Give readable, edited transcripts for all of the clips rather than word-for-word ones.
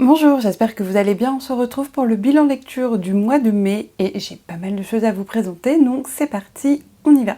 Bonjour, j'espère que vous allez bien. On se retrouve pour le bilan lecture du mois de mai et j'ai pas mal de choses à vous présenter, donc c'est parti, on y va.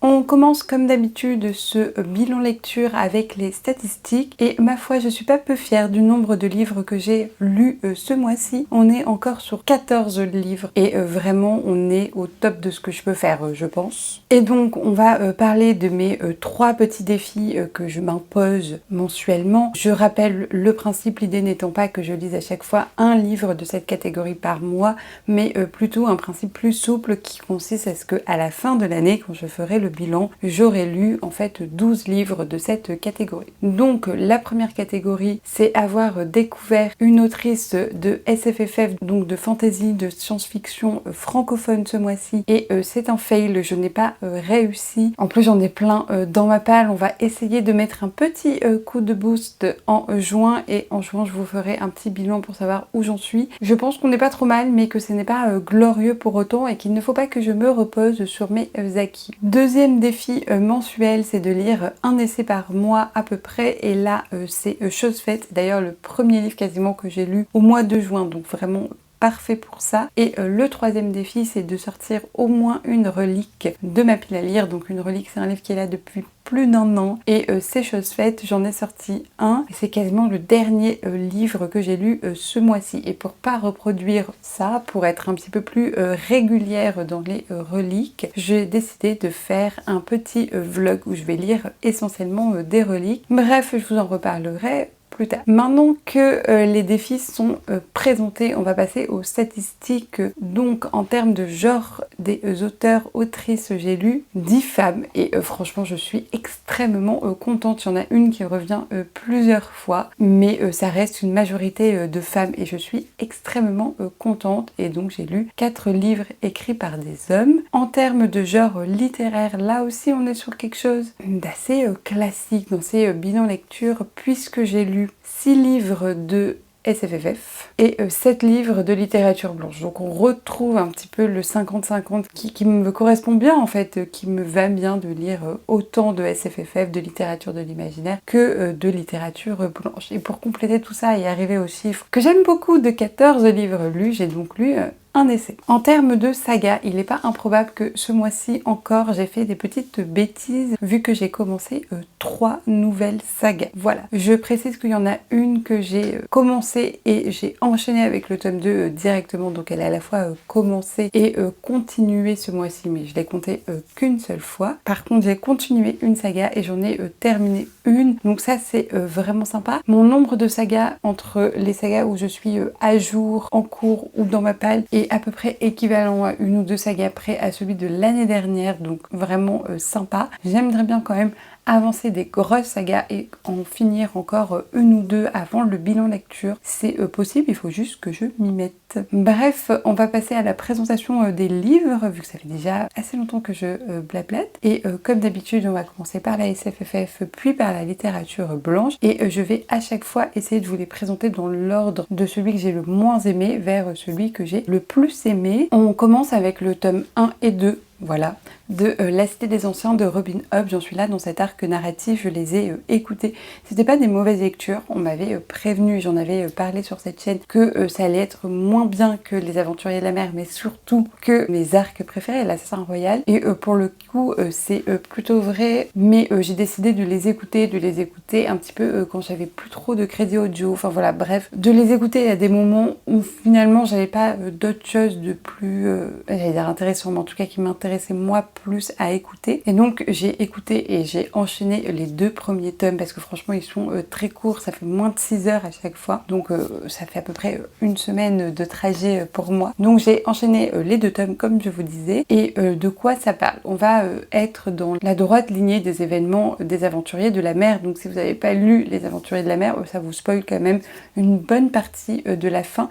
On commence comme d'habitude ce bilan lecture avec les statistiques et ma foi je suis pas peu fière du nombre de livres que j'ai lus ce mois-ci. On est encore sur 14 livres et vraiment on est au top de ce que je peux faire je pense. Et donc on va parler de mes 3 petits défis que je m'impose mensuellement. Je rappelle le principe, l'idée n'étant pas que je lise à chaque fois un livre de cette catégorie par mois, mais plutôt un principe plus souple qui consiste à ce qu'à la fin de l'année, quand je ferai le bilan, j'aurai lu en fait 12 livres de cette catégorie. Donc la première catégorie, c'est avoir découvert une autrice de SFFF, donc de fantasy, de science-fiction francophone ce mois-ci, et c'est un fail, je n'ai pas réussi. En plus j'en ai plein dans ma palle. On va essayer de mettre un petit coup de boost en juin, et en juin je vous ferai un petit bilan pour savoir où j'en suis. Je pense qu'on n'est pas trop mal, mais que ce n'est pas glorieux pour autant et qu'il ne faut pas que je me repose sur mes acquis. Deuxième défi mensuel, c'est de lire un essai par mois à peu près, et là c'est chose faite. D'ailleurs le premier livre quasiment que j'ai lu au mois de juin, donc vraiment parfait pour ça. Et le troisième défi, c'est de sortir au moins une relique de ma pile à lire. Donc une relique, c'est un livre qui est là depuis plus d'1 an et c'est chose faite, j'en ai sorti un et c'est quasiment le dernier livre que j'ai lu ce mois-ci. Et pour pas reproduire ça, pour être un petit peu plus régulière dans les reliques, j'ai décidé de faire un petit vlog où je vais lire essentiellement des reliques. Bref, je vous en reparlerai plus tard. Maintenant que les défis sont présentés, on va passer aux statistiques. Donc en termes de genre des auteurs, autrices, j'ai lu 10 femmes et franchement je suis extrêmement contente. Il y en a une qui revient plusieurs fois, mais ça reste une majorité de femmes et je suis extrêmement contente. Et donc j'ai lu 4 livres écrits par des hommes. En termes de genre littéraire, là aussi on est sur quelque chose d'assez classique dans ces bilans lecture, puisque j'ai lu 6 livres de SFFF et 7 livres de littérature blanche. Donc on retrouve un petit peu le 50-50 qui me correspond bien en fait, qui me va bien de lire autant de SFFF, de littérature de l'imaginaire, que de littérature blanche. Et pour compléter tout ça et arriver au chiffre que j'aime beaucoup de 14 livres lus, j'ai donc lu un essai. En termes de saga, il n'est pas improbable que ce mois-ci encore j'ai fait des petites bêtises vu que j'ai commencé 3 nouvelles sagas. Voilà, je précise qu'il y en a une que j'ai commencé et j'ai enchaîné avec le tome 2 directement, donc elle a à la fois commencé et continué ce mois-ci, mais je l'ai compté qu'une seule fois. Par contre j'ai continué une saga et j'en ai terminé une, donc ça c'est vraiment sympa. Mon nombre de sagas entre les sagas où je suis à jour, en cours ou dans ma palle est à peu près équivalent à 1 ou 2 sagas près à celui de l'année dernière, donc vraiment sympa. J'aimerais bien quand même avancer des grosses sagas et en finir encore 1 ou 2 avant le bilan lecture. C'est possible, il faut juste que je m'y mette. Bref, on va passer à la présentation des livres, vu que ça fait déjà assez longtemps que je blablate. Et comme d'habitude, on va commencer par la SFFF, puis par la littérature blanche. Et je vais à chaque fois essayer de vous les présenter dans l'ordre de celui que j'ai le moins aimé vers celui que j'ai le plus aimé. On commence avec le tome 1 et 2. Voilà, de La Cité des Anciens de Robin Hobb. J'en suis là dans cet arc narratif, je les ai écoutés. C'était pas des mauvaises lectures, on m'avait prévenu, j'en avais parlé sur cette chaîne, que ça allait être moins bien que Les Aventuriers de la Mer, mais surtout que mes arcs préférés, l'Assassin Royal. Et pour le coup, c'est plutôt vrai, mais j'ai décidé de les écouter un petit peu quand j'avais plus trop de crédit audio, enfin voilà, bref, de les écouter à des moments où finalement j'avais pas d'autre chose de plus, j'allais dire intéressant, mais en tout cas qui m'intéressait moi plus à écouter. Et donc j'ai écouté et j'ai enchaîné les 2 premiers tomes parce que franchement ils sont très courts, ça fait moins de 6 heures à chaque fois, donc ça fait à peu près 1 semaine de trajet pour moi. Donc j'ai enchaîné les 2 tomes comme je vous disais. Et de quoi ça parle? On va être dans la droite lignée des événements des Aventuriers de la Mer. Donc si vous n'avez pas lu Les Aventuriers de la Mer, ça vous spoil quand même une bonne partie de la fin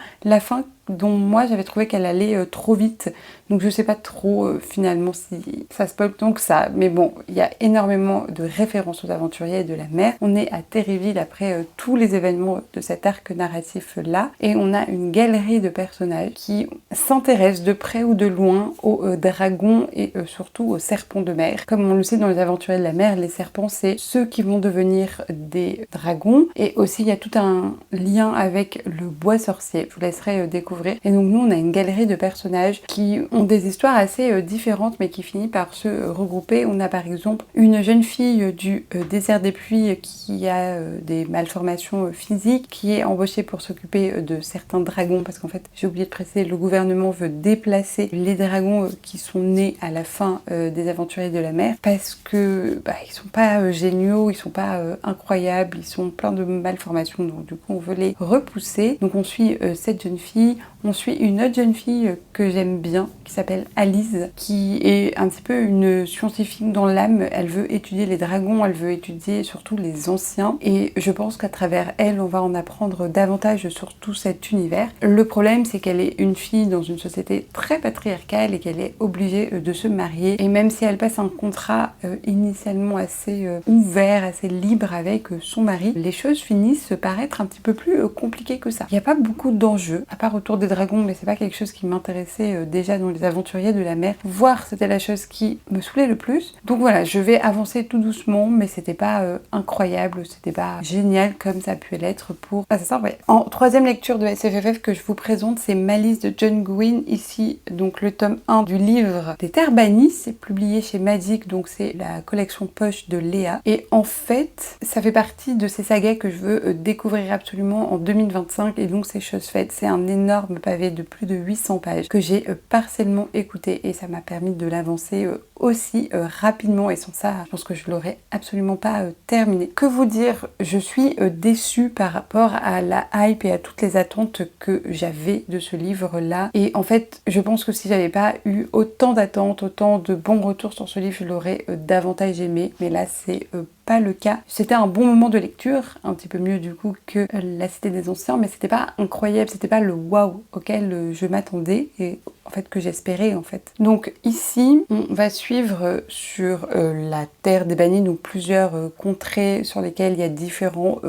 dont moi j'avais trouvé qu'elle allait trop vite. Donc je sais pas trop finalement si ça spoil tant que ça. Mais bon, il y a énormément de références aux aventuriers de la mer. On est à Terryville après tous les événements de cet arc narratif là. Et on a une galerie de personnages qui s'intéressent de près ou de loin aux dragons et surtout aux serpents de mer. Comme on le sait dans les aventuriers de la mer, les serpents c'est ceux qui vont devenir des dragons. Et aussi il y a tout un lien avec le bois sorcier. Je vous laisserai découvrir. Et donc nous on a une galerie de personnages qui ont des histoires assez différentes mais qui finissent par se regrouper. On a par exemple une jeune fille du désert des pluies qui a des malformations physiques, qui est embauchée pour s'occuper de certains dragons parce qu'en fait j'ai oublié de préciser, le gouvernement veut déplacer les dragons qui sont nés à la fin des aventuriers de la mer parce que ils sont pas géniaux, ils sont pas incroyables, ils sont plein de malformations, donc du coup on veut les repousser. Donc on suit cette jeune fille, on suit une autre jeune fille que j'aime bien qui s'appelle Alice, qui est un petit peu une scientifique dans l'âme. Elle veut étudier les dragons, elle veut étudier surtout les anciens et je pense qu'à travers elle on va en apprendre davantage sur tout cet univers. Le problème c'est qu'elle est une fille dans une société très patriarcale et qu'elle est obligée de se marier, et même si elle passe un contrat initialement assez ouvert, assez libre avec son mari, les choses finissent par être un petit peu plus compliquées que ça. Il n'y a pas beaucoup d'enjeux à part autour des dragons, mais c'est pas quelque chose qui m'intéressait déjà dans les aventuriers de la mer, voire c'était la chose qui me saoulait le plus. Donc voilà, je vais avancer tout doucement, mais c'était pas incroyable, c'était pas génial comme ça a pu l'être pour Assassin's Creed. En troisième lecture de SFFF que je vous présente, c'est Malice de John Gwynne, ici donc le tome 1 du livre des Terres Bannies, c'est publié chez Magic, donc c'est la collection poche de Léa, et en fait ça fait partie de ces sagas que je veux découvrir absolument en 2025, et donc c'est chose faite. C'est un énorme pavé de plus de 800 pages que j'ai partiellement écouté et ça m'a permis de l'avancer aussi rapidement, et sans ça je pense que je l'aurais absolument pas terminé. Que vous dire, je suis déçue par rapport à la hype et à toutes les attentes que j'avais de ce livre là, et en fait je pense que si j'avais pas eu autant d'attentes, autant de bons retours sur ce livre, je l'aurais davantage aimé, mais là c'est pas le cas. C'était un bon moment de lecture, un petit peu mieux du coup que La Cité des Anciens, mais c'était pas incroyable, c'était pas le waouh auquel je m'attendais et en fait que j'espérais en fait. Donc ici on va suivre sur la Terre des Bannis, donc plusieurs contrées sur lesquelles il y a différents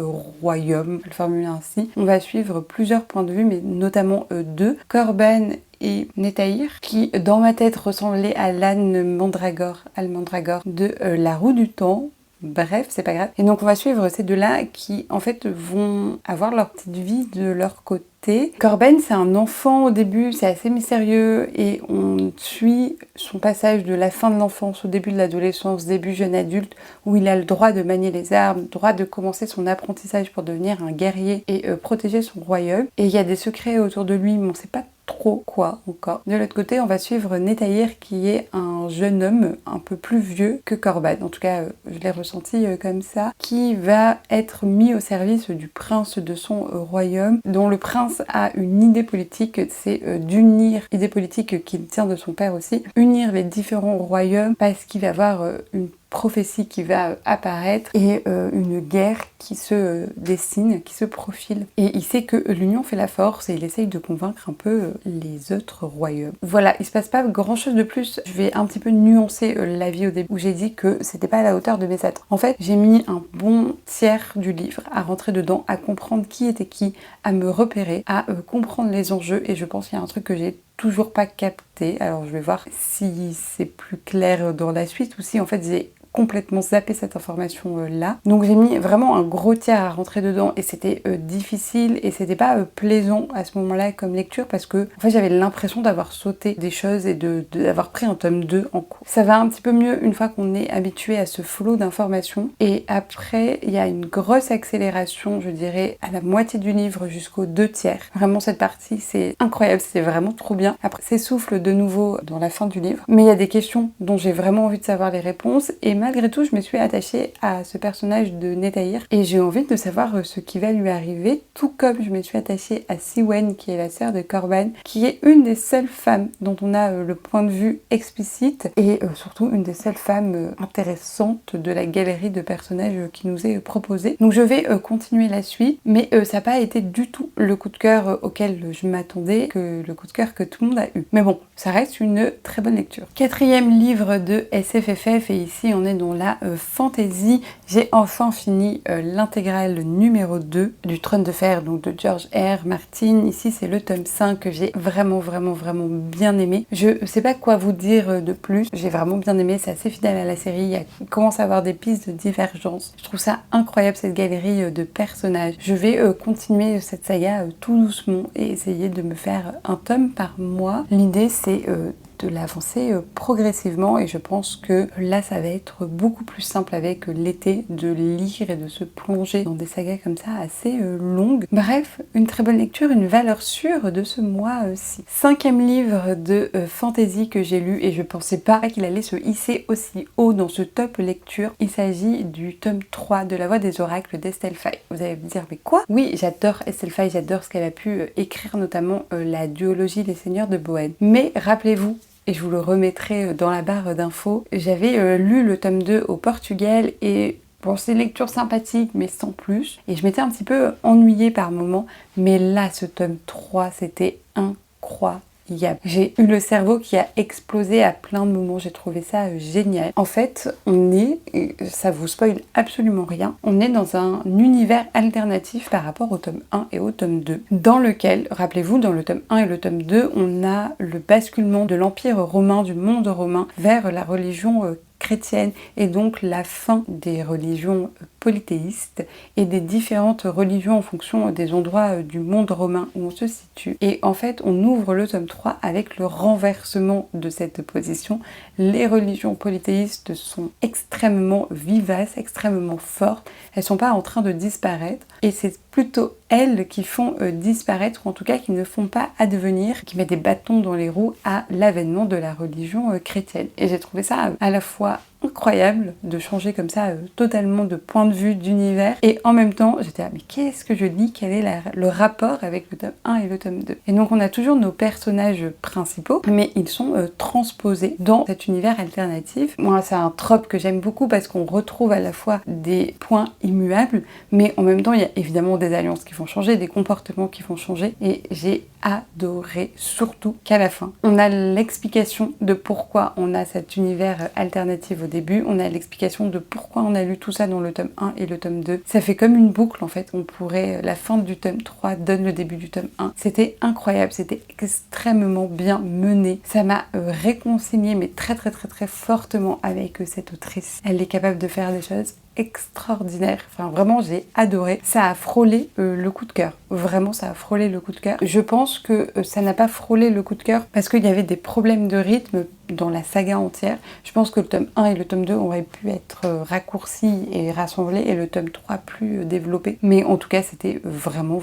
royaumes, on va le formuler ainsi. On va suivre plusieurs points de vue, mais notamment deux, Corban et Netaïr, qui dans ma tête ressemblait à l'âne Mandragore, Almandragore de La Roue du Temps. Bref, c'est pas grave. Et donc on va suivre ces deux-là qui en fait vont avoir leur petite vie de leur côté. Corban, c'est un enfant au début, c'est assez mystérieux et on suit son passage de la fin de l'enfance au début de l'adolescence, début jeune adulte, où il a le droit de manier les armes, le droit de commencer son apprentissage pour devenir un guerrier et protéger son royaume. Et il y a des secrets autour de lui, mais on sait pas trop quoi encore. De l'autre côté, on va suivre Netaïr qui est un jeune homme un peu plus vieux que Corban, en tout cas je l'ai ressenti comme ça, qui va être mis au service du prince de son royaume, dont le prince a une idée politique, c'est d'unir, idée politique qu'il tient de son père aussi, unir les différents royaumes parce qu'il va avoir une prophétie qui va apparaître et une guerre qui se dessine, qui se profile. Et il sait que l'union fait la force et il essaye de convaincre un peu les autres royaumes. Voilà, il se passe pas grand chose de plus. Je vais un petit peu nuancer l'avis au début où j'ai dit que c'était pas à la hauteur de mes attentes. En fait, j'ai mis un bon tiers du livre à rentrer dedans, à comprendre qui était qui, à me repérer, à comprendre les enjeux, et je pense qu'il y a un truc que j'ai toujours pas capté. Alors je vais voir si c'est plus clair dans la suite ou si en fait j'ai complètement zappé cette information là. Donc j'ai mis vraiment un gros tiers à rentrer dedans et c'était difficile et c'était pas plaisant à ce moment-là comme lecture parce que en fait j'avais l'impression d'avoir sauté des choses et d'avoir pris un tome 2 en cours. Ça va un petit peu mieux une fois qu'on est habitué à ce flot d'informations, et après il y a une grosse accélération, je dirais à la moitié du livre jusqu'aux 2 tiers. Vraiment cette partie c'est incroyable, c'est vraiment trop bien. Après s'essouffle de nouveau dans la fin du livre, mais il y a des questions dont j'ai vraiment envie de savoir les réponses, et ma malgré tout, je me suis attachée à ce personnage de Netahir et j'ai envie de savoir ce qui va lui arriver, tout comme je me suis attachée à Siwen, qui est la sœur de Korban, qui est une des seules femmes dont on a le point de vue explicite et surtout une des seules femmes intéressantes de la galerie de personnages qui nous est proposée. Donc je vais continuer la suite, mais ça n'a pas été du tout le coup de cœur auquel je m'attendais, que le coup de cœur que tout le monde a eu. Mais bon, ça reste une très bonne lecture. Quatrième livre de SFFF, et ici on est dans la fantasy. J'ai enfin fini l'intégrale numéro 2 du Trône de Fer, donc de George R. Martin. Ici c'est le tome 5 que j'ai vraiment bien aimé. Je sais pas quoi vous dire de plus, j'ai vraiment bien aimé, c'est assez fidèle à la série, il commence à avoir des pistes de divergence. Je trouve ça incroyable cette galerie de personnages. Je vais continuer cette saga tout doucement et essayer de me faire un tome par mois. L'idée c'est de l'avancer progressivement et je pense que là ça va être beaucoup plus simple avec l'été de lire et de se plonger dans des sagas comme ça assez longues. Bref, une très bonne lecture, une valeur sûre de ce mois-ci. Cinquième livre de fantasy que j'ai lu et je pensais pas qu'il allait se hisser aussi haut dans ce top lecture. Il s'agit du tome 3 de La Voix des Oracles d'Estelle Faye. Vous allez me dire mais quoi? Oui, j'adore Estelle Faye, j'adore ce qu'elle a pu écrire, notamment la duologie des Seigneurs de Bohême. Mais rappelez-vous, et je vous le remettrai dans la barre d'infos, j'avais lu le tome 2 au Portugal et bon, c'est une lecture sympathique mais sans plus. Et je m'étais un petit peu ennuyée par moments, mais là, ce tome 3, c'était incroyable. J'ai eu le cerveau qui a explosé à plein de moments, j'ai trouvé ça génial. En fait, on est, et ça vous spoil absolument rien, on est dans un univers alternatif par rapport au tome 1 et au tome 2, dans lequel, rappelez-vous, dans le tome 1 et le tome 2, on a le basculement de l'Empire romain, du monde romain, vers la religion chrétienne et donc la fin des religions polythéistes et des différentes religions en fonction des endroits du monde romain où on se situe. Et en fait, on ouvre le tome 3 avec le renversement de cette position. Les religions polythéistes sont extrêmement vivaces, extrêmement fortes. Elles sont pas en train de disparaître et c'est plutôt elles qui font disparaître, ou en tout cas qui ne font pas advenir, qui mettent des bâtons dans les roues à l'avènement de la religion chrétienne. Et j'ai trouvé ça à la fois incroyable de changer comme ça totalement de point de vue, d'univers, et en même temps j'étais là, mais qu'est-ce que je lis, quel est le rapport avec le tome 1 et le tome 2? Et donc on a toujours nos personnages principaux, mais ils sont transposés dans cet univers alternatif. Moi c'est un trope que j'aime beaucoup parce qu'on retrouve à la fois des points immuables, mais en même temps il y a évidemment des alliances qui vont changer, des comportements qui vont changer, et j'ai adoré, surtout qu'à la fin on a l'explication de pourquoi on a cet univers alternatif au début, on a l'explication de pourquoi on a lu tout ça dans le tome 1 et le tome 2. Ça fait comme une boucle en fait, on pourrait, la fin du tome 3 donne le début du tome 1. C'était incroyable, c'était extrêmement bien mené. Ça m'a réconcilié mais très fortement avec cette autrice. Elle est capable de faire des choses extraordinaire. Enfin, vraiment, j'ai adoré. Ça a frôlé le coup de cœur. Vraiment, ça a frôlé le coup de cœur. Je pense que ça n'a pas frôlé le coup de cœur parce qu'il y avait des problèmes de rythme dans la saga entière. Je pense que le tome 1 et le tome 2 auraient pu être raccourcis et rassemblés et le tome 3 plus développé. Mais en tout cas, c'était vraiment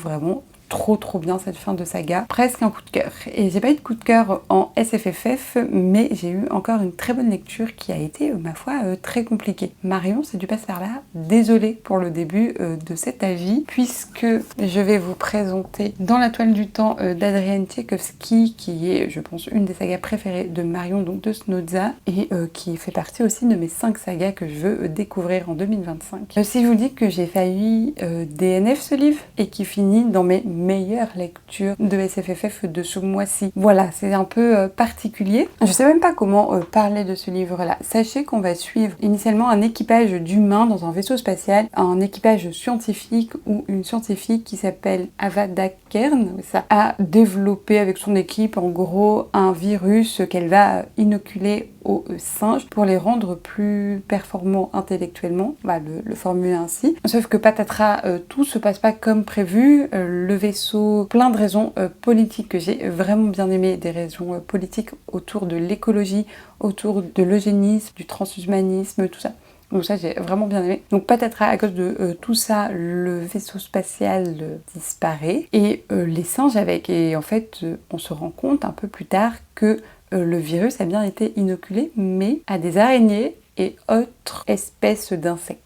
trop bien cette fin de saga, presque un coup de cœur. Et j'ai pas eu de coup de cœur en SFFF, mais j'ai eu encore une très bonne lecture qui a été, ma foi, très compliquée. Marion, c'est du passe par là. Désolée pour le début de cet avis, puisque je vais vous présenter Dans la toile du temps d'Adrian Tchaikovsky, qui est, je pense, une des sagas préférées de Marion, donc de Snodza, et qui fait partie aussi de mes 5 sagas que je veux découvrir en 2025. Si je vous dis que j'ai failli DNF ce livre, et qui finit dans mes meilleure lecture de SFFF de ce mois-ci. Voilà, c'est un peu particulier. Je sais même pas comment parler de ce livre-là. Sachez qu'on va suivre initialement un équipage d'humains dans un vaisseau spatial, un équipage scientifique ou une scientifique qui s'appelle Avada Kern. Ça a développé avec son équipe en gros un virus qu'elle va inoculer aux singes pour les rendre plus performants intellectuellement, on va le formuler ainsi. Sauf que patatras, tout se passe pas comme prévu, le vaisseau, plein de raisons politiques que j'ai vraiment bien aimé, des raisons politiques autour de l'écologie, autour de l'eugénisme, du transhumanisme, tout ça. Donc ça, j'ai vraiment bien aimé. Donc patatras, à cause de tout ça, le vaisseau spatial disparaît et les singes avec. Et en fait, on se rend compte un peu plus tard que le virus a bien été inoculé, mais à des araignées et autres espèces d'insectes.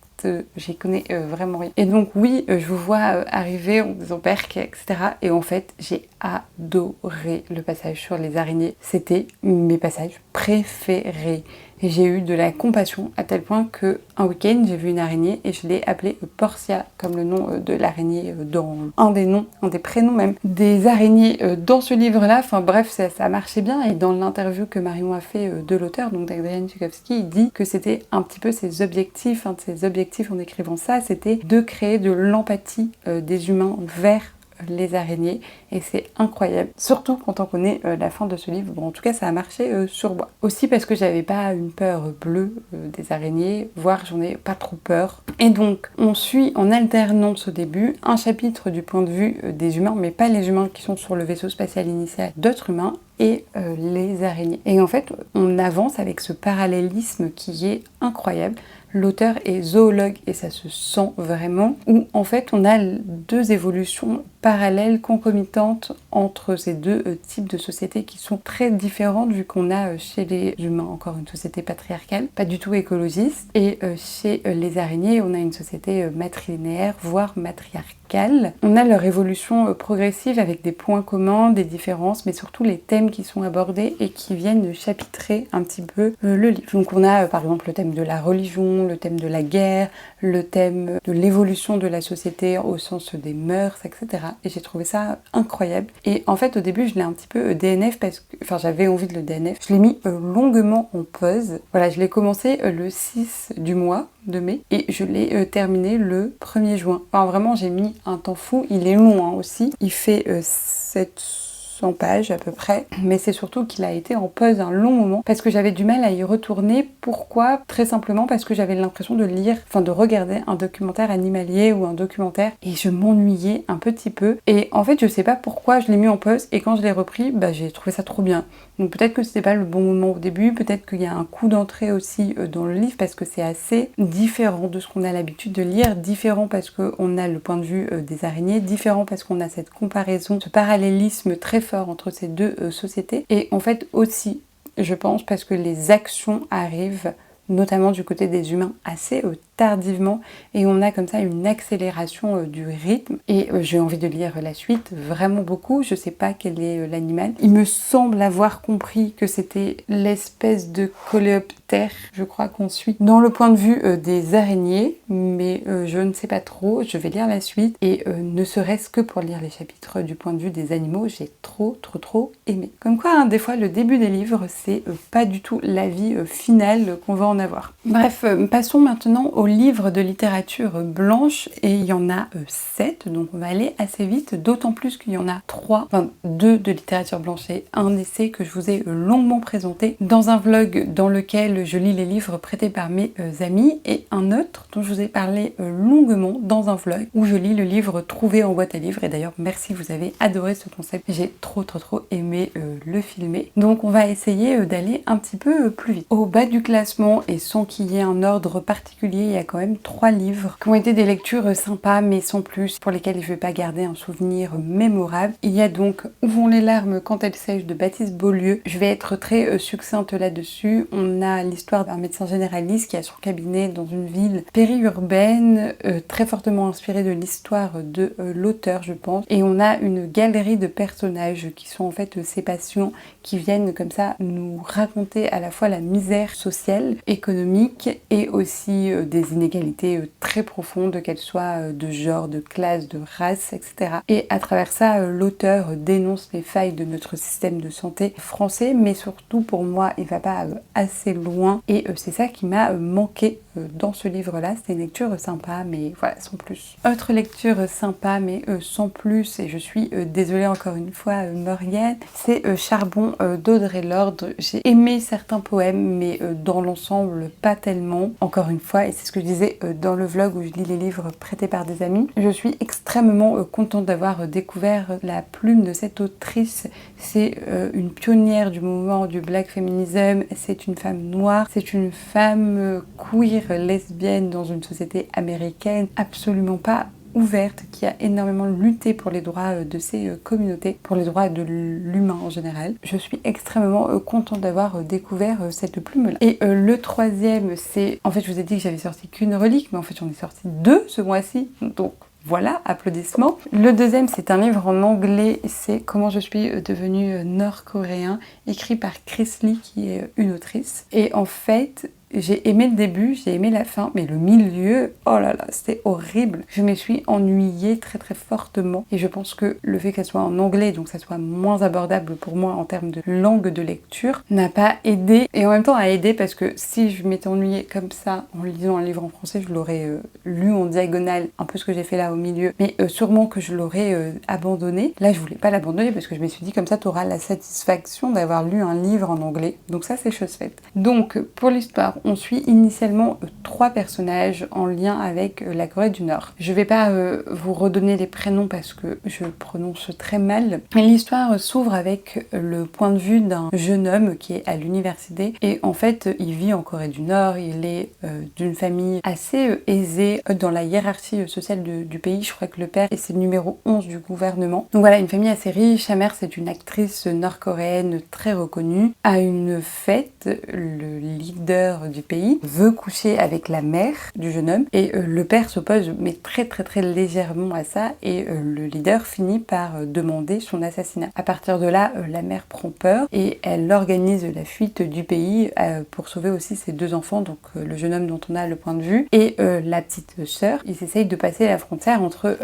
J'y connais vraiment rien. Et donc oui, je vous vois arriver en disant Berk, etc. Et en fait, j'ai adoré le passage sur les araignées. C'était mes passages préférés. Et j'ai eu de la compassion à tel point que un week-end, j'ai vu une araignée et je l'ai appelée Portia, comme le nom de l'araignée dans un des prénoms même des araignées dans ce livre-là. Enfin bref, ça marchait bien. Et dans l'interview que Marion a fait de l'auteur, donc d'Adrian Tchaikovsky, il dit que c'était un petit peu ses objectifs, un de ses objectifs en écrivant ça, c'était de créer de l'empathie des humains vers les araignées, et c'est incroyable, surtout quand on connaît la fin de ce livre. Bon, en tout cas ça a marché sur moi, aussi parce que j'avais pas une peur bleue des araignées, voire j'en ai pas trop peur. Et donc on suit en alternance au début un chapitre du point de vue des humains, mais pas les humains qui sont sur le vaisseau spatial initial, d'autres humains, et les araignées. Et en fait on avance avec ce parallélisme qui est incroyable. L'auteur est zoologue et ça se sent vraiment, où en fait on a deux évolutions parallèles, concomitantes entre ces deux types de sociétés qui sont très différentes, vu qu'on a chez les humains encore une société patriarcale, pas du tout écologiste, et chez les araignées on a une société matrilinéaire, voire matriarcale. On a leur évolution progressive avec des points communs, des différences, mais surtout les thèmes qui sont abordés et qui viennent chapitrer un petit peu le livre. Donc on a par exemple le thème de la religion, le thème de la guerre, le thème de l'évolution de la société au sens des mœurs, etc. Et j'ai trouvé ça incroyable. Et en fait au début je l'ai un petit peu DNF parce que, enfin j'avais envie de le DNF, je l'ai mis longuement en pause. Voilà, je l'ai commencé le 6 du mois de mai et je l'ai terminé le 1er juin. Enfin vraiment j'ai mis un temps fou, il est long hein, aussi, il fait 700 pages à peu près, mais c'est surtout qu'il a été en pause un long moment parce que j'avais du mal à y retourner. Pourquoi? Très simplement parce que j'avais l'impression de lire, enfin de regarder un documentaire animalier ou un documentaire et je m'ennuyais un petit peu. Et en fait je sais pas pourquoi je l'ai mis en pause et quand je l'ai repris, bah j'ai trouvé ça trop bien. Donc peut-être que c'était pas le bon moment au début, peut-être qu'il y a un coup d'entrée aussi dans le livre parce que c'est assez différent de ce qu'on a l'habitude de lire, différent parce qu'on a le point de vue des araignées, différent parce qu'on a cette comparaison, ce parallélisme très fort entre ces deux sociétés, et en fait aussi, je pense, parce que les actions arrivent notamment du côté des humains assez tardivement et on a comme ça une accélération du rythme et j'ai envie de lire la suite vraiment beaucoup. Je sais pas quel est l'animal, il me semble avoir compris que c'était l'espèce de coléoptère, je crois qu'on suit dans le point de vue des araignées, mais je ne sais pas trop. Je vais lire la suite et ne serait-ce que pour lire les chapitres du point de vue des animaux, j'ai trop aimé. Comme quoi hein, des fois le début des livres c'est pas du tout l'avis final qu'on va en avoir. Bref, passons maintenant aux livres de littérature blanche et il y en a 7, donc on va aller assez vite, d'autant plus qu'il y en a 3, enfin 2 de littérature blanche et un essai que je vous ai longuement présenté dans un vlog dans lequel je lis les livres prêtés par mes amis, et un autre dont je vous ai parlé longuement dans un vlog où je lis le livre trouvé en boîte à livres. Et d'ailleurs merci, vous avez adoré ce concept, j'ai trop aimé le filmer. Donc on va essayer d'aller un petit peu plus vite. Au bas du classement, et sans qu'il y ait un ordre particulier, il y a quand même 3 livres qui ont été des lectures sympas mais sans plus, pour lesquelles je ne vais pas garder un souvenir mémorable. Il y a donc Où vont les larmes quand elles sèchent de Baptiste Beaulieu. Je vais être très succincte là-dessus. On a l'histoire d'un médecin généraliste qui a son cabinet dans une ville périurbaine, très fortement inspirée de l'histoire de l'auteur je pense, et on a une galerie de personnages qui sont en fait ses patients, qui viennent comme ça nous raconter à la fois la misère sociale, économique et aussi des inégalités très profondes, qu'elles soient de genre, de classe, de race, etc. Et à travers ça, l'auteur dénonce les failles de notre système de santé français, mais surtout pour moi, il va pas assez loin et c'est ça qui m'a manqué dans ce livre-là. C'était une lecture sympa, mais voilà, sans plus. Autre lecture sympa, mais sans plus, et je suis désolée encore une fois, Morgane, c'est Charbon d'Audre Lorde. J'ai aimé certains poèmes, mais dans l'ensemble, pas tellement. Encore une fois, et c'est ce que je disais dans le vlog où je lis les livres prêtés par des amis, je suis extrêmement contente d'avoir découvert la plume de cette autrice. C'est une pionnière du mouvement du black feminism, c'est une femme noire, c'est une femme queer, lesbienne dans une société américaine absolument pas ouverte, qui a énormément lutté pour les droits de ces communautés, pour les droits de l'humain en général. Je suis extrêmement contente d'avoir découvert cette plume-là. Et le troisième, c'est... En fait, je vous ai dit que j'avais sorti qu'une relique, mais en fait, j'en ai sorti 2 ce mois-ci, donc... Voilà, applaudissements. Le deuxième, c'est un livre en anglais, c'est Comment je suis devenu nord-coréen, écrit par Chris Lee, qui est une autrice. Et en fait, j'ai aimé le début, j'ai aimé la fin, mais le milieu, oh là là, c'était horrible. Je me suis ennuyée très très fortement. Et je pense que le fait qu'elle soit en anglais, donc ça soit moins abordable pour moi en termes de langue de lecture, n'a pas aidé. Et en même temps a aidé parce que si je m'étais ennuyée comme ça en lisant un livre en français, je l'aurais lu en diagonale, un peu ce que j'ai fait là au milieu, mais sûrement que je l'aurais abandonné. Là, je voulais pas l'abandonner parce que je me suis dit comme ça, tu auras la satisfaction d'avoir lu un livre en anglais. Donc ça, c'est chose faite. Donc pour l'histoire, on suit initialement 3 personnages en lien avec la Corée du Nord. Je vais pas vous redonner les prénoms parce que je prononce très mal. L'histoire s'ouvre avec le point de vue d'un jeune homme qui est à l'université et en fait il vit en Corée du Nord, il est d'une famille assez aisée dans la hiérarchie sociale du pays. Je crois que le père c'est le numéro 11 du gouvernement. Donc voilà, une famille assez riche. Sa mère c'est une actrice nord-coréenne très reconnue. À une fête, le leader du pays veut coucher avec la mère du jeune homme et le père s'oppose mais très très très légèrement à ça et le leader finit par demander son assassinat. À partir de là, la mère prend peur et elle organise la fuite du pays pour sauver aussi ses 2 enfants, donc le jeune homme dont on a le point de vue et la petite sœur. Ils essayent de passer la frontière entre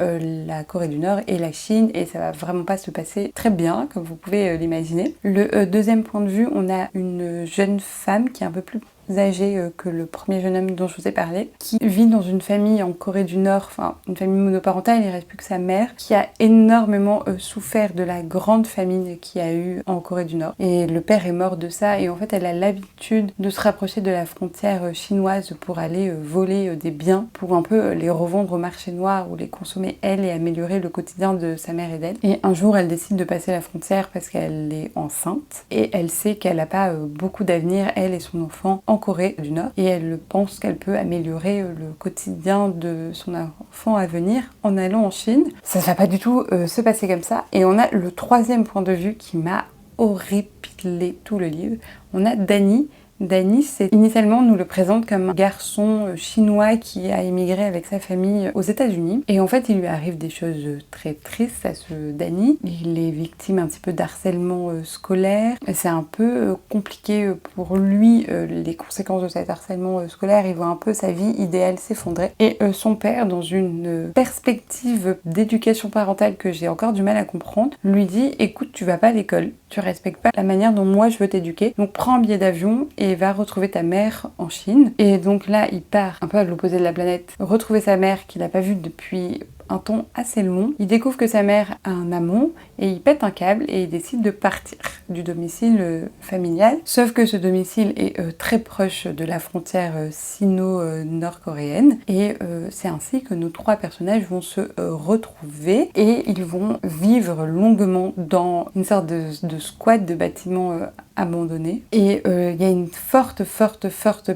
la Corée du Nord et la Chine et ça va vraiment pas se passer très bien comme vous pouvez l'imaginer. Le deuxième point de vue, on a une jeune femme qui est un peu plus âgé que le premier jeune homme dont je vous ai parlé, qui vit dans une famille en Corée du Nord, enfin une famille monoparentale, il ne reste plus que sa mère, qui a énormément souffert de la grande famine qu'il y a eu en Corée du Nord. Et le père est mort de ça et en fait elle a l'habitude de se rapprocher de la frontière chinoise pour aller voler des biens, pour un peu les revendre au marché noir ou les consommer elle et améliorer le quotidien de sa mère et d'elle. Et un jour elle décide de passer la frontière parce qu'elle est enceinte et elle sait qu'elle n'a pas beaucoup d'avenir, elle et son enfant, en Corée du Nord et elle pense qu'elle peut améliorer le quotidien de son enfant à venir en allant en Chine. Ça ne va pas du tout se passer comme ça et on a le troisième point de vue qui m'a horripilé tout le livre. On a Danny. Danny, c'est initialement, on nous le présente comme un garçon chinois qui a émigré avec sa famille aux États-Unis. Et en fait, il lui arrive des choses très tristes à ce Danny. Il est victime un petit peu d'harcèlement scolaire. C'est un peu compliqué pour lui, les conséquences de cet harcèlement scolaire. Il voit un peu sa vie idéale s'effondrer. Et son père, dans une perspective d'éducation parentale que j'ai encore du mal à comprendre, lui dit « Écoute, tu vas pas à l'école, tu respectes pas la manière dont moi je veux t'éduquer, donc prends un billet d'avion et va retrouver ta mère en Chine. » Et donc là, il part un peu à l'opposé de la planète, retrouver sa mère qu'il n'a pas vue depuis un temps assez long. Il découvre que sa mère a un amant et il pète un câble et il décide de partir du domicile familial. Sauf que ce domicile est très proche de la frontière sino-nord-coréenne et c'est ainsi que nos 3 personnages vont se retrouver et ils vont vivre longuement dans une sorte de squat de bâtiments abandonnés. Et il y a une forte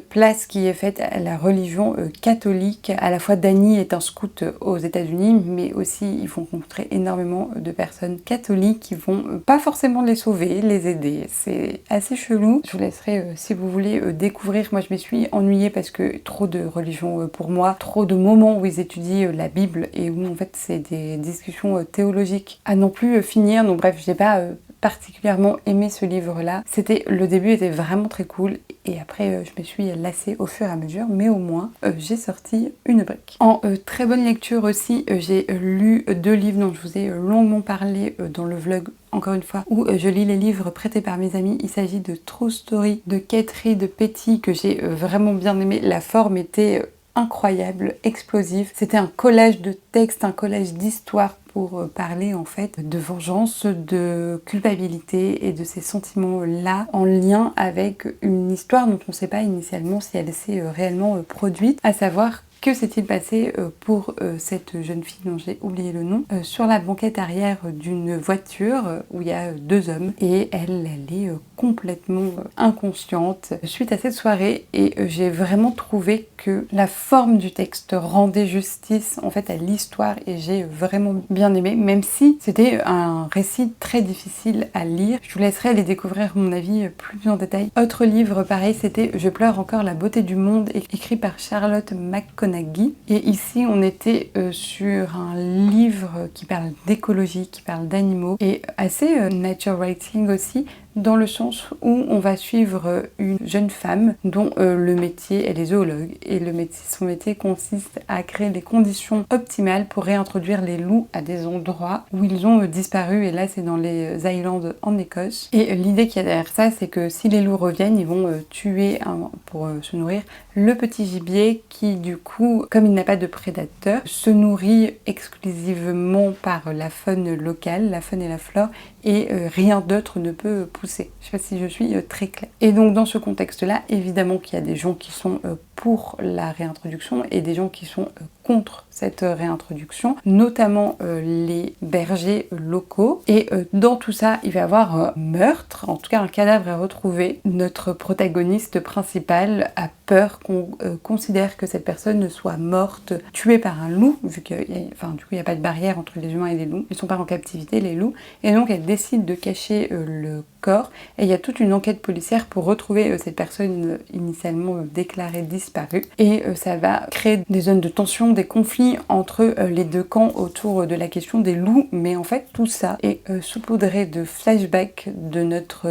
place qui est faite à la religion catholique. À la fois, Danny est un scout aux États-Unis, mais aussi ils vont rencontrer énormément de personnes catholiques qui vont pas forcément les sauver, les aider. C'est assez chelou. Je vous laisserai, si vous voulez, découvrir. Moi, je me suis ennuyée parce que trop de religion pour moi, trop de moments où ils étudient la Bible et où en fait c'est des discussions théologiques à non plus finir. Donc bref, j'ai pas particulièrement aimé ce livre-là. Le début était vraiment très cool et après je me suis lassée au fur et à mesure, mais au moins j'ai sorti une brique. En très bonne lecture aussi, j'ai lu 2 livres dont je vous ai longuement parlé dans le vlog, encore une fois, où je lis les livres prêtés par mes amis. Il s'agit de True Story de Kate Reid Petty que j'ai vraiment bien aimé. La forme était incroyable, explosif. C'était un collage de textes, un collage d'histoires pour parler en fait de vengeance, de culpabilité et de ces sentiments-là en lien avec une histoire dont on ne sait pas initialement si elle s'est réellement produite, à savoir Que s'est-il passé pour cette jeune fille dont j'ai oublié le nom sur la banquette arrière d'une voiture où il y a deux hommes et elle est complètement inconsciente suite à cette soirée et j'ai vraiment trouvé que la forme du texte rendait justice en fait à l'histoire et j'ai vraiment bien aimé, même si c'était un récit très difficile à lire. Je vous laisserai aller découvrir mon avis plus en détail. Autre livre pareil, c'était Je pleure encore la beauté du monde, écrit par Charlotte McConaghy. Et ici on était sur un livre qui parle d'écologie, qui parle d'animaux et assez nature writing aussi, dans le sens où on va suivre une jeune femme dont le métier, elle est zoologue, et son métier consiste à créer les conditions optimales pour réintroduire les loups à des endroits où ils ont disparu, et là c'est dans les Highlands en Écosse. Et l'idée qu'il y a derrière ça, c'est que si les loups reviennent, ils vont tuer pour se nourrir le petit gibier qui du coup, comme il n'a pas de prédateur, se nourrit exclusivement par la faune locale, la faune et la flore, et rien d'autre ne peut pousser. Je sais pas si je suis très claire. Et donc dans ce contexte-là, évidemment qu'il y a des gens qui sont pour la réintroduction et des gens qui sont contre cette réintroduction, notamment les bergers locaux. Et dans tout ça, il va y avoir meurtre, en tout cas un cadavre est retrouvé. Notre protagoniste principal a peur qu'on considère que cette personne soit morte, tuée par un loup, vu qu'il n'y a pas de barrière entre les humains et les loups. Ils sont pas en captivité, les loups. Et donc elle décide de cacher le corps. Et il y a toute une enquête policière pour retrouver cette personne initialement déclarée disparue. Et ça va créer des zones de tension, des conflits entre les deux camps autour de la question des loups. Mais en fait, tout ça est saupoudré de flashbacks de notre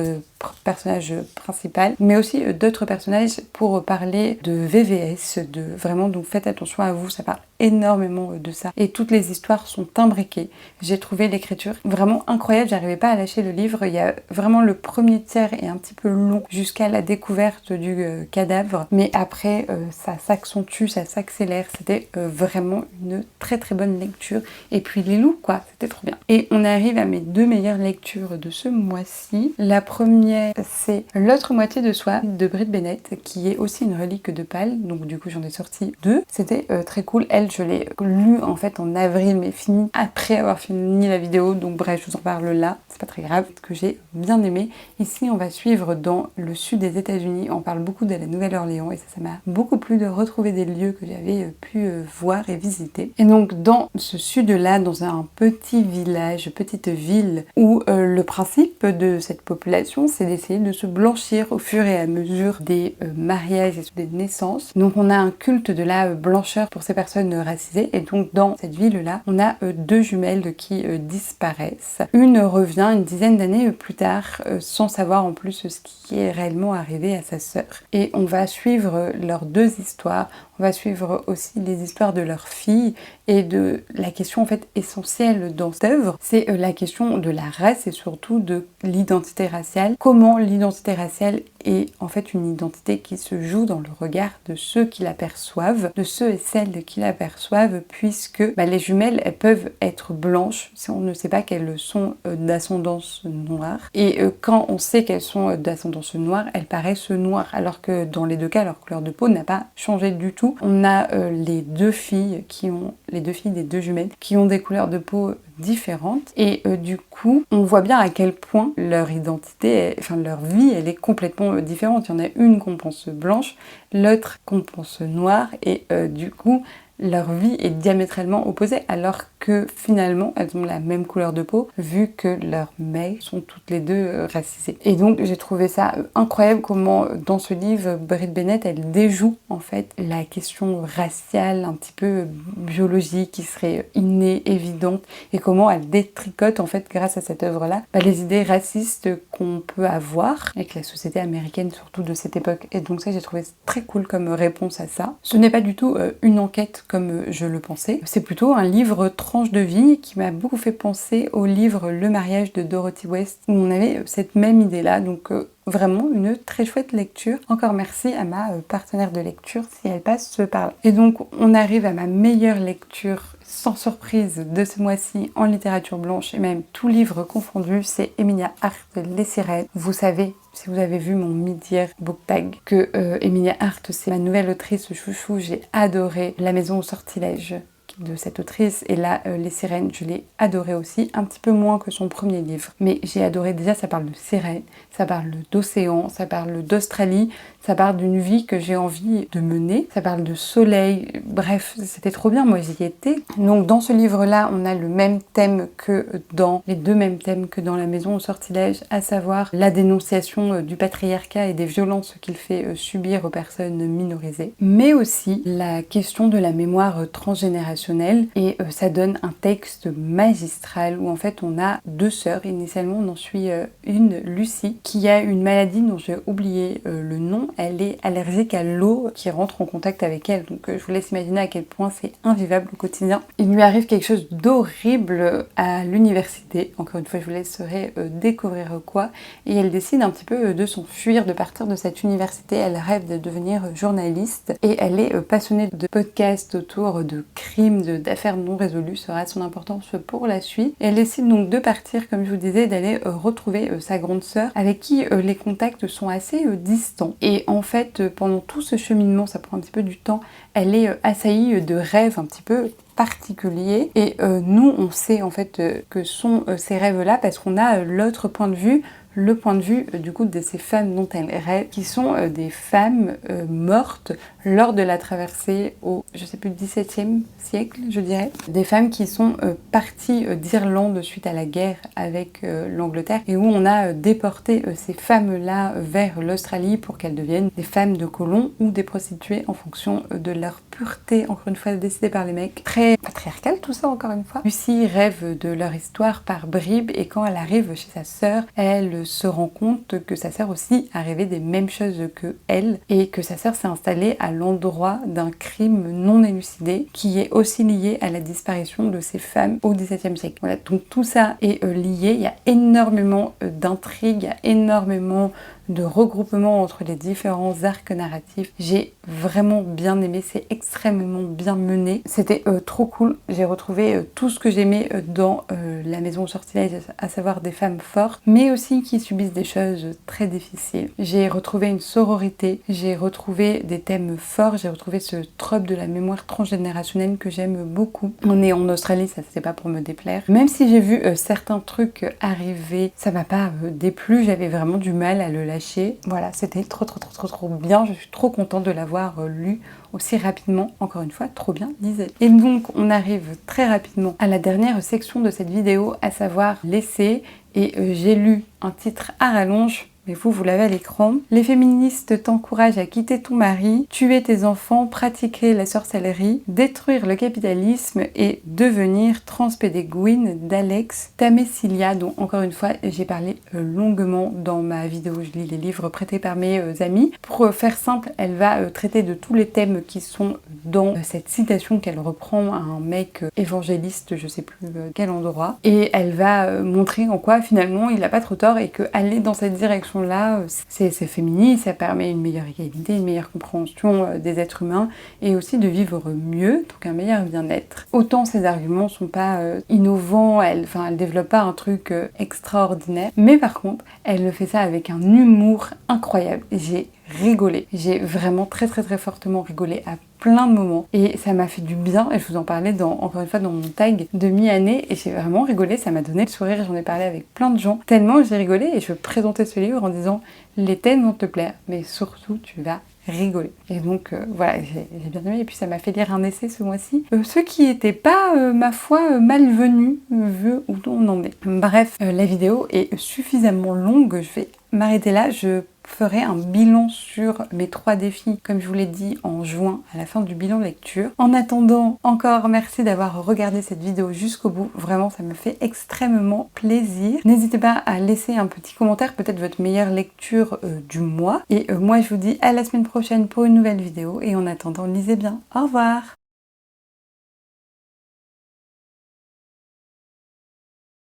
personnage principal, mais aussi d'autres personnages pour parler de VVS, vraiment, donc faites attention à vous, ça parle énormément de ça. Et toutes les histoires sont imbriquées. J'ai trouvé l'écriture vraiment incroyable, j'arrivais pas à lâcher le livre. Il y a vraiment le premier tiers est un petit peu long jusqu'à la découverte du cadavre, mais après ça s'accentue, ça s'accélère. C'était vraiment une très très bonne lecture. Et puis les loups, quoi, c'était trop bien. Et on arrive à mes deux meilleures lectures de ce mois-ci. La première, c'est L'autre moitié de soi de Brit Bennett, qui est aussi une relique de Pâle, donc du coup j'en ai sorti deux. C'était très cool. Elle, je l'ai lu en fait en avril, mais fini après avoir fini la vidéo, donc bref, je vous en parle là, c'est pas très grave, que j'ai bien aimé. Ici, on va suivre dans le sud des États-Unis, on parle beaucoup de la Nouvelle-Orléans, et ça m'a beaucoup plu de retrouver des lieux que j'avais pu voir et visiter. Et donc dans ce sud-là, dans un petit village, petite ville, où le principe de cette population, c'est d'essayer de se blanchir au fur et à mesure des mariages et des naissances. Donc on a un culte de la blancheur pour ces personnes racisées, et donc dans cette ville-là, on a deux jumelles qui disparaissent. Une revient une dizaine d'années plus tard, sans savoir en plus ce qui est réellement arrivé à sa sœur. Et on va suivre leurs deux histoires. On va suivre aussi les histoires de leurs filles et de la question en fait essentielle dans cette œuvre, c'est la question de la race et surtout de l'identité raciale. Comment l'identité raciale est en fait une identité qui se joue dans le regard de ceux qui l'aperçoivent, de ceux et celles qui l'aperçoivent, puisque les jumelles, elles peuvent être blanches si on ne sait pas qu'elles sont d'ascendance noire. Et quand on sait qu'elles sont d'ascendance noire, elles paraissent noires, alors que dans les deux cas, leur couleur de peau n'a pas changé du tout. On a les deux filles des deux jumelles qui ont des couleurs de peau différentes et du coup on voit bien à quel point leur identité, leur vie, elle est complètement différente. Il y en a une qu'on pense blanche, l'autre qu'on pense noire et du coup leur vie est diamétralement opposée alors que finalement elles ont la même couleur de peau vu que leurs mères sont toutes les deux racisées. Et donc j'ai trouvé ça incroyable comment dans ce livre Brit Bennett elle déjoue en fait la question raciale un petit peu biologique qui serait innée, évidente, et comment elle détricote en fait grâce à cette œuvre là les idées racistes qu'on peut avoir avec la société américaine surtout de cette époque. Et donc ça j'ai trouvé très cool comme réponse à ça. Ce n'est pas du tout une enquête comme je le pensais. C'est plutôt un livre tranche de vie qui m'a beaucoup fait penser au livre Le mariage de Dorothy West où on avait cette même idée là. Donc vraiment une très chouette lecture. Encore merci à ma partenaire de lecture si elle passe par là. Et donc on arrive à ma meilleure lecture sans surprise de ce mois-ci en littérature blanche et même tout livre confondu, c'est Emilia Hart, Les Sirènes. Vous savez si vous avez vu mon mid-year book tag, que Emilia Hart, c'est ma nouvelle autrice chouchou. J'ai adoré La Maison au sortilège de cette autrice, et là Les Sirènes, je l'ai adoré aussi, un petit peu moins que son premier livre, mais j'ai adoré. Déjà, ça parle de sirènes, ça parle d'océan, ça parle d'Australie, ça parle d'une vie que j'ai envie de mener, ça parle de soleil, bref, c'était trop bien, moi j'y étais. Donc dans ce livre-là, on a le même thème que dans les deux mêmes thèmes que dans La Maison au sortilège, à savoir la dénonciation du patriarcat et des violences qu'il fait subir aux personnes minorisées, mais aussi la question de la mémoire transgénérationnelle. Et ça donne un texte magistral où en fait on a deux sœurs. Initialement on en suit une, Lucie, qui a une maladie dont j'ai oublié le nom. Elle est allergique à l'eau qui rentre en contact avec elle, donc je vous laisse imaginer à quel point c'est invivable au quotidien. Il lui arrive quelque chose d'horrible à l'université, encore une fois je vous laisserai découvrir quoi, et elle décide un petit peu de s'enfuir, de partir de cette université. Elle rêve de devenir journaliste et elle est passionnée de podcasts autour de crimes, d'affaires non résolues, sera son importance pour la suite. Et elle décide donc de partir, comme je vous disais, d'aller retrouver sa grande sœur, avec qui les contacts sont assez distants. Et en fait, pendant tout ce cheminement, ça prend un petit peu du temps, elle est assaillie de rêves un petit peu particuliers. Et nous, on sait en fait que sont ces rêves-là parce qu'on a l'autre point de vue, le point de vue du coup de ces femmes dont elle rêve, qui sont des femmes mortes lors de la traversée au, je sais plus, 17e siècle, je dirais. Des femmes qui sont parties d'Irlande suite à la guerre avec l'Angleterre, et où on a déporté ces femmes-là vers l'Australie pour qu'elles deviennent des femmes de colons ou des prostituées en fonction de leur pureté, encore une fois décidée par les mecs. Très patriarcal tout ça, encore une fois. Lucie rêve de leur histoire par bribes, et quand elle arrive chez sa sœur, elle se rend compte que sa sœur aussi a rêvé des mêmes choses que elle, et que sa sœur s'est installée à l'endroit d'un crime non élucidé qui est aussi lié à la disparition de ces femmes au XVIIe siècle. Voilà, donc tout ça est lié, il y a énormément d'intrigues, il y a énormément de regroupement entre les différents arcs narratifs. J'ai vraiment bien aimé, c'est extrêmement bien mené, c'était trop cool. J'ai retrouvé tout ce que j'aimais dans La Maison au sortilège, à savoir des femmes fortes, mais aussi qui subissent des choses très difficiles. J'ai retrouvé une sororité, j'ai retrouvé des thèmes forts, j'ai retrouvé ce trope de la mémoire transgénérationnelle que j'aime beaucoup. On est en Australie, ça c'est pas pour me déplaire. Même si j'ai vu certains trucs arriver, ça m'a pas déplu, j'avais vraiment du mal à le lâcher. Voilà, c'était trop bien, je suis trop contente de l'avoir lu aussi rapidement, encore une fois, trop bien, lisez. Et donc on arrive très rapidement à la dernière section de cette vidéo, à savoir l'essai, et j'ai lu un titre à rallonge, mais vous l'avez à l'écran. Les féministes t'encouragent à quitter ton mari, tuer tes enfants, pratiquer la sorcellerie, détruire le capitalisme et devenir transpédéguine d'Alex Tamesilia, dont encore une fois j'ai parlé longuement dans ma vidéo Je lis les livres prêtés par mes amis. Pour faire simple, elle va traiter de tous les thèmes qui sont dans cette citation qu'elle reprend à un mec évangéliste, je sais plus quel endroit, et elle va montrer en quoi finalement il n'a pas trop tort, et qu'aller dans cette direction là, c'est féministe, ça permet une meilleure égalité, une meilleure compréhension des êtres humains, et aussi de vivre mieux, donc un meilleur bien-être. Autant ces arguments sont pas innovants, elle développe pas un truc extraordinaire, mais par contre, elle le fait ça avec un humour incroyable. J'ai rigolé, j'ai vraiment très fortement rigolé à plein de moments, et ça m'a fait du bien, et je vous en parlais encore une fois dans mon tag de mi-année, et j'ai vraiment rigolé, ça m'a donné le sourire, j'en ai parlé avec plein de gens, tellement j'ai rigolé, et je présentais ce livre en disant les thèmes vont te plaire, mais surtout tu vas rigoler. Et donc voilà, j'ai bien aimé, et puis ça m'a fait lire un essai ce mois-ci, ce qui n'était pas, ma foi, malvenu, vu où on en est. Bref, la vidéo est suffisamment longue, je vais m'arrêter là, je ferai un bilan sur mes 3 défis, comme je vous l'ai dit, en juin, à la fin du bilan de lecture. En attendant, encore merci d'avoir regardé cette vidéo jusqu'au bout, vraiment ça me fait extrêmement plaisir. N'hésitez pas à laisser un petit commentaire, peut-être votre meilleure lecture du mois, et moi je vous dis à la semaine prochaine pour une nouvelle vidéo, et en attendant, lisez bien. Au revoir!